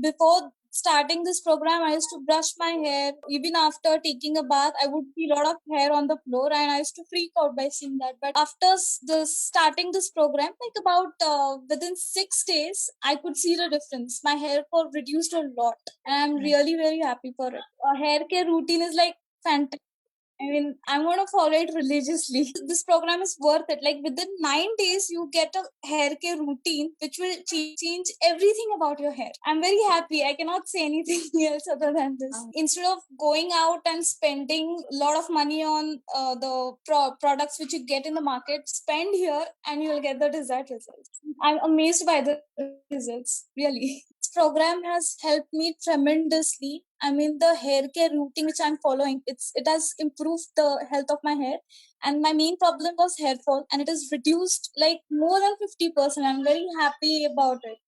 before starting this program, I used to brush my hair. Even after taking a bath, I would see a lot of hair on the floor, and I used to freak out by seeing that. But after starting this program, like about within 6 days, I could see the difference. My hair fall reduced a lot, and I'm really very happy for it. A hair care routine is like fantastic. I mean, I'm going to follow it religiously. This program is worth it. Like within 9 days, you get a hair care routine which will change everything about your hair. I'm very happy. I cannot say anything else other than this. Instead of going out and spending a lot of money on the products which you get in the market, spend here and you will get the desired results. I'm amazed by the results, really. This program has helped me tremendously. I mean, the hair care routine which I'm following, it has improved the health of my hair. And my main problem was hair fall, and it is reduced like more than 50%. I'm very happy about it.